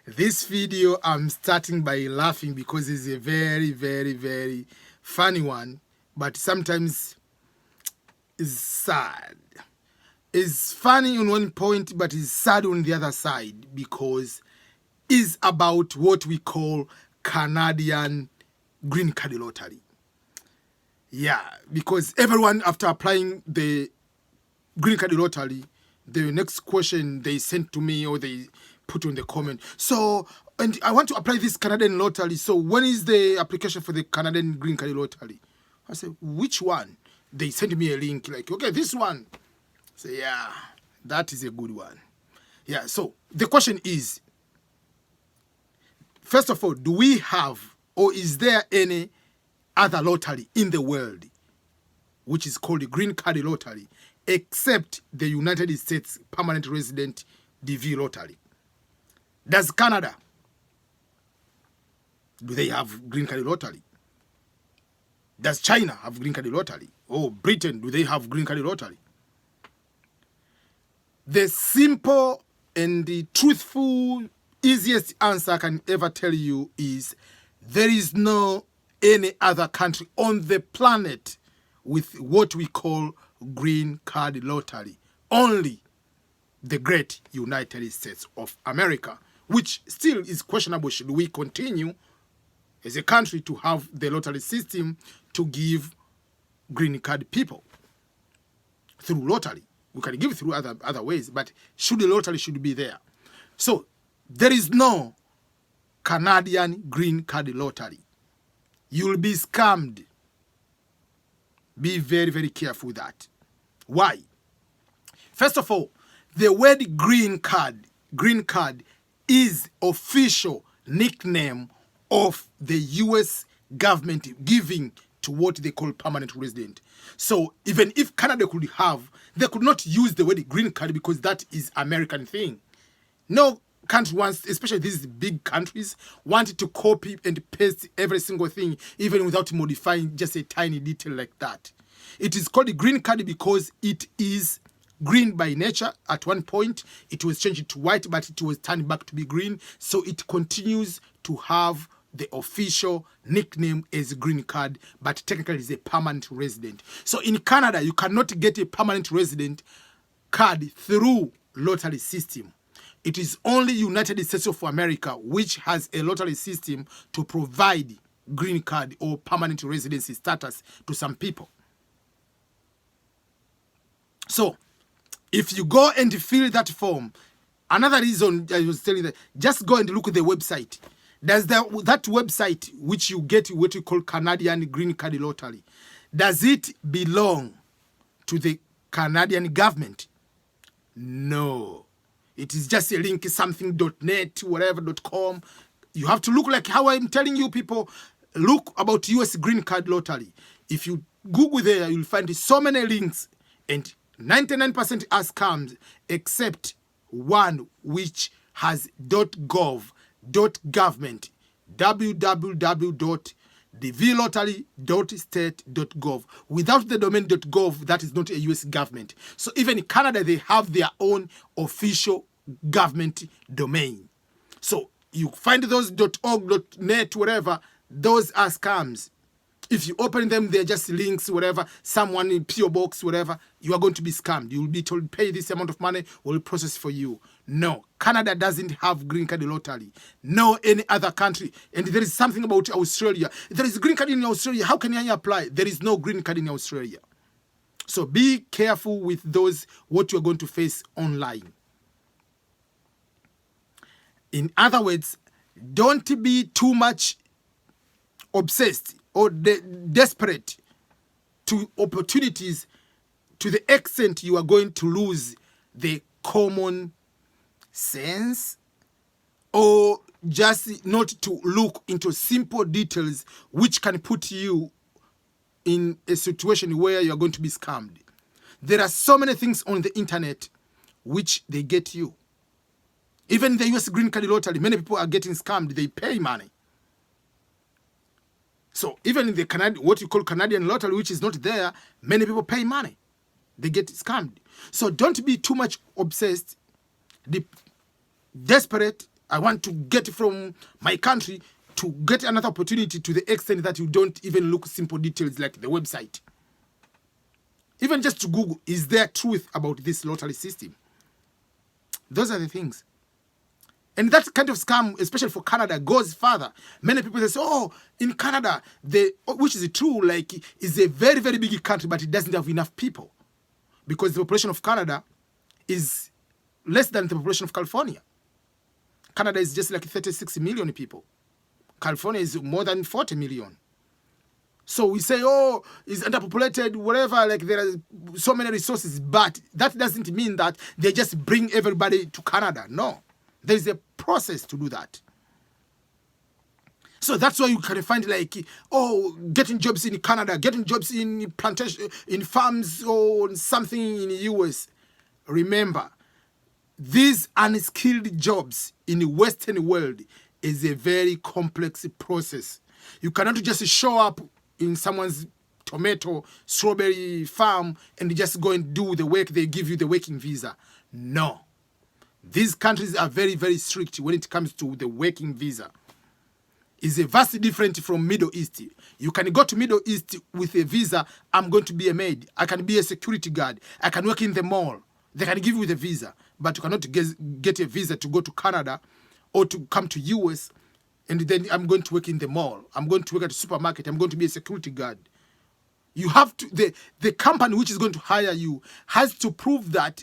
This video I'm starting by laughing because it's a very, very, very funny one, but sometimes it's sad. It's funny on one point, but it's sad on the other side because it's about what we call Canadian green card lottery. Yeah, because everyone after applying the green card lottery, the next question they sent to me or they put on the comment. So, and I want to apply this Canadian lottery. So when is the application for the Canadian green card lottery? I said, which one? They sent me a link like, okay, this one. I say, yeah, that is a good one. Yeah, so the question is, first of all, do we have or is there any other lottery in the world which is called the green card lottery except the United States permanent resident DV lottery? Does Canada, do they have green card lottery? Does China have green card lottery? Or Britain, do they have green card lottery? The simple and the truthful, easiest answer I can ever tell you is there is no any other country on the planet with what we call green card lottery. Only the great United States of America, which still is questionable. Should we continue as a country to have the lottery system to give green card people through lottery? We can give through other ways, but should the lottery should be there? So there is no Canadian green card lottery. You'll be scammed. Be very, very careful with that. Why? First of all, the word green card is official nickname of the US government giving to what they call permanent resident. So even if Canada could have, they could not use the word green card because that is American thing. No country wants, especially these big countries, wanted to copy and paste every single thing, even without modifying just a tiny detail like that. It is called a green card because it is green by nature. At one point, it was changed to white, but it was turned back to be green. So it continues to have the official nickname as green card, but technically it's a permanent resident. So in Canada, you cannot get a permanent resident card through lottery system. It is only United States of America which has a lottery system to provide green card or permanent residency status to some people. So if you go and fill that form, another reason I was telling you that, just go and look at the website. Does that website which you get what you call Canadian green card lottery, does it belong to the Canadian government? No. It is just a link, something.net, whatever.com. You have to look like how I'm telling you people, look about US green card lottery. If you Google there, you'll find so many links and 99% are scams except one which has .gov.government, www.dvlottery.state.gov. Without the domain .gov, that is not a US government. So even in Canada, they have their own official government domain. So you find those .org, .net, whatever, those are scams. If you open them, they're just links, whatever, someone in PO box, whatever, you are going to be scammed. You will be told, pay this amount of money, we'll process for you. No, Canada doesn't have green card lottery. No, any other country. And there is something about Australia. There is green card in Australia. How can I apply? There is no green card in Australia. So be careful with those, what you're going to face online. In other words, don't be too much obsessed or desperate to opportunities to the extent you are going to lose the common sense or just not to look into simple details which can put you in a situation where you're going to be scammed. There are so many things on the internet which they get you. Even the US green card lottery, many people are getting scammed. They pay money. So even in the what you call Canadian lottery, which is not there, many people pay money. They get scammed. So don't be too much obsessed. desperate. I want to get from my country to get another opportunity to the extent that you don't even look simple details like the website. Even just to Google, is there truth about this lottery system? Those are the things. And that kind of scam, especially for Canada, goes further. Many people say, oh, in Canada, which is true, like, is a very, very big country, but it doesn't have enough people. Because the population of Canada is less than the population of California. Canada is just like 36 million people. California is more than 40 million. So we say, oh, it's underpopulated, whatever, like there are so many resources, but that doesn't mean that they just bring everybody to Canada. No, there is a process to do that. So that's why you can find like, oh, getting jobs in Canada, getting jobs in plantation, in farms or something in the US. Remember, these unskilled jobs in the Western world is a very complex process. You cannot just show up in someone's tomato, strawberry farm and just go and do the work. They give you the working visa. No. These countries are very, very strict when it comes to the working visa. It's a vastly different from Middle East. You can go to Middle East with a visa. I'm going to be a maid. I can be a security guard. I can work in the mall. They can give you the visa, but you cannot get a visa to go to Canada or to come to US. And then I'm going to work in the mall. I'm going to work at a supermarket. I'm going to be a security guard. You have to, the company which is going to hire you has to prove that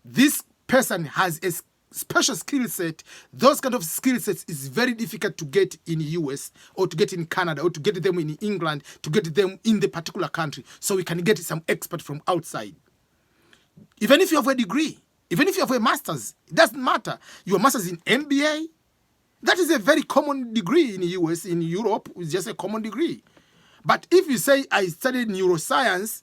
this person has a special skill set. Those kind of skill sets is very difficult to get in the US or to get in Canada or to get them in England, to get them in the particular country. So we can get some expert from outside. Even if you have a degree, even if you have a master's, it doesn't matter. Your master's in MBA, that is a very common degree in the US, in Europe, it's just a common degree. But if you say, I studied neuroscience,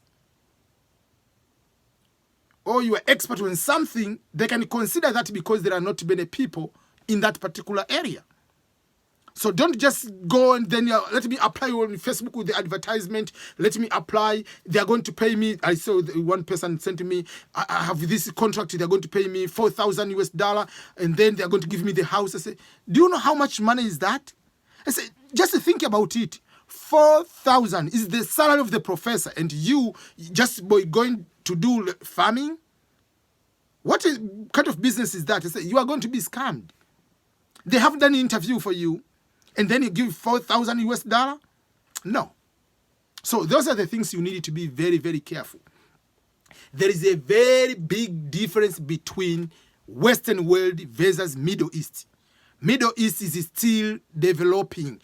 or you are expert on something, they can consider that because there are not many people in that particular area. So don't just go and then let me apply on Facebook with the advertisement. Let me apply. They are going to pay me. I saw one person sent to me, I have this contract. They're going to pay me $4,000 US, and then they're going to give me the house. I say, do you know how much money is that? I say, just think about it. 4,000 is the salary of the professor, and you just going to do farming. What kind of business is that? I say, you are going to be scammed. They haven't done an interview for you, and then you give 4,000 US dollar? No. So those are the things you need to be very, very careful. There is a very big difference between Western world versus Middle East. Middle East is still developing.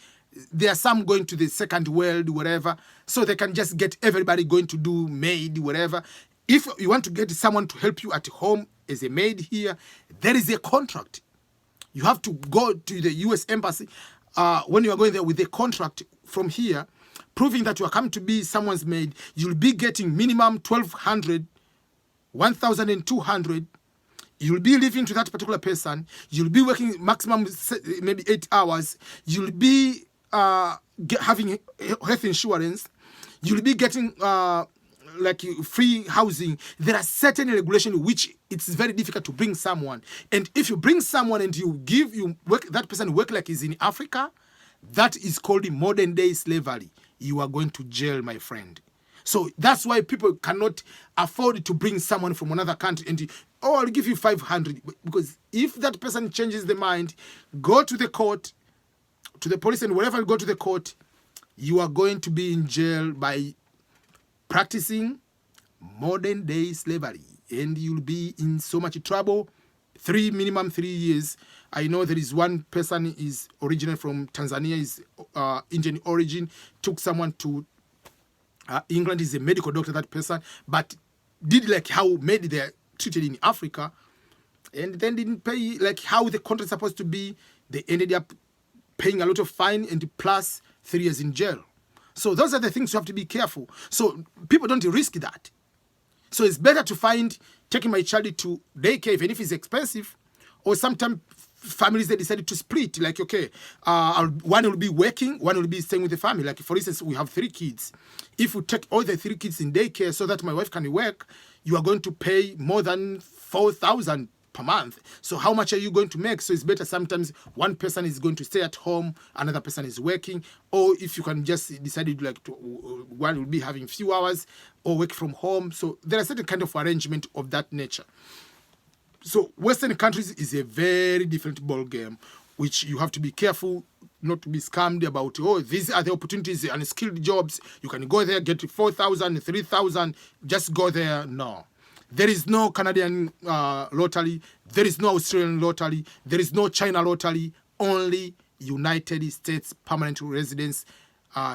There are some going to the second world, whatever, so they can just get everybody going to do maid, whatever. If you want to get someone to help you at home as a maid here, there is a contract. You have to go to the US Embassy when you are going there with a contract from here, proving that you are coming to be someone's maid. You'll be getting minimum 1,200, 1,200. You'll be living to that particular person. You'll be working maximum maybe 8 hours. You'll be having health insurance. You'll be getting like free housing. There are certain regulations which it's very difficult to bring someone. And if you bring someone and you work, that person work like he's in Africa, that is called modern day slavery. You are going to jail, my friend. So that's why people cannot afford to bring someone from another country and, oh, I'll give you 500. Because if that person changes their mind, go to the court, to the police, and wherever you go to the court, you are going to be in jail by practicing modern day slavery. And you'll be in so much trouble. Minimum 3 years. I know there is one person is originally from Tanzania, is Indian origin, took someone to England, is a medical doctor, that person, but did like how they're treated in Africa, and then didn't pay like how the contract is supposed to be. They ended up paying a lot of fine and plus 3 years in jail. So those are the things you have to be careful. So people don't risk that. So it's better to taking my child to daycare, even if it's expensive, or sometimes families, they decided to split, like, okay, one will be working, one will be staying with the family. Like, for instance, we have 3 kids. If we take all the 3 kids in daycare so that my wife can work, you are going to pay more than 4,000 per month. So how much are you going to make? So it's better sometimes one person is going to stay at home, another person is working, or if you can just decide like to, one will be having few hours or work from home. So there are certain kind of arrangement of that nature. So Western countries is a very different ball game, which you have to be careful not to be scammed about. Oh, these are the opportunities and skilled jobs. You can go there, get 4,000, 3,000, just go there. No. There is no Canadian lottery. There is no Australian lottery. There is no China lottery. Only United States permanent residence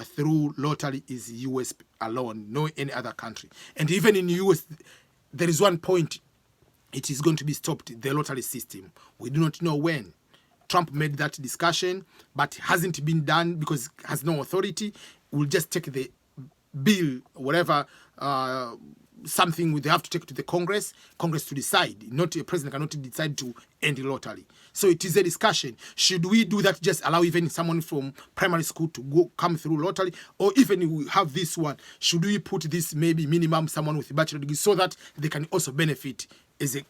through lottery is US alone, no any other country. And even in US, there is one point. It is going to be stopped, the lottery system. We do not know when. Trump made that discussion, but hasn't been done because it has no authority. We'll just take the bill, whatever, something they have to take to the Congress to decide. Not a president cannot decide to end the lottery. So it is a discussion. Should we do that? Just allow even someone from primary school to come through lottery, or even we have this one. Should we put this maybe minimum someone with a bachelor degree so that they can also benefit as a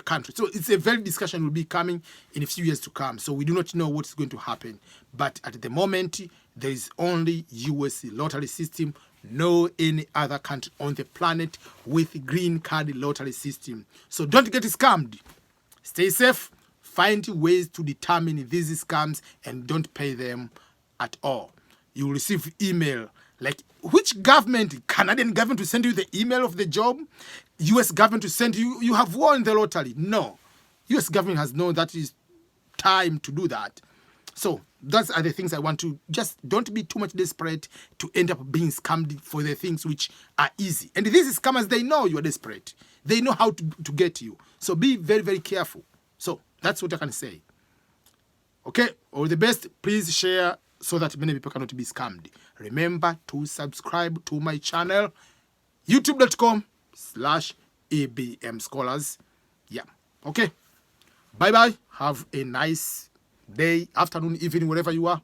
country? So it's a very discussion will be coming in a few years to come. So we do not know what's going to happen. But at the moment, there is only US lottery system, no any other country on the planet with green card lottery system. So don't get scammed. Stay safe. Find ways to determine these scams and don't pay them at all. You will receive email like, which government? Canadian government to send you the email of the job? US government to send you, you have won the lottery. No. US government has no that is time to do that. So those are the things I want to just don't be too much desperate to end up being scammed for the things which are easy. And these scammers, they know you are desperate. They know how to get you. So be very, very careful. So that's what I can say. Okay, all the best. Please share so that many people cannot be scammed. Remember to subscribe to my channel, youtube.com/ABM Scholars. Yeah. Okay. Bye-bye. Have a nice day, afternoon, evening, wherever you are.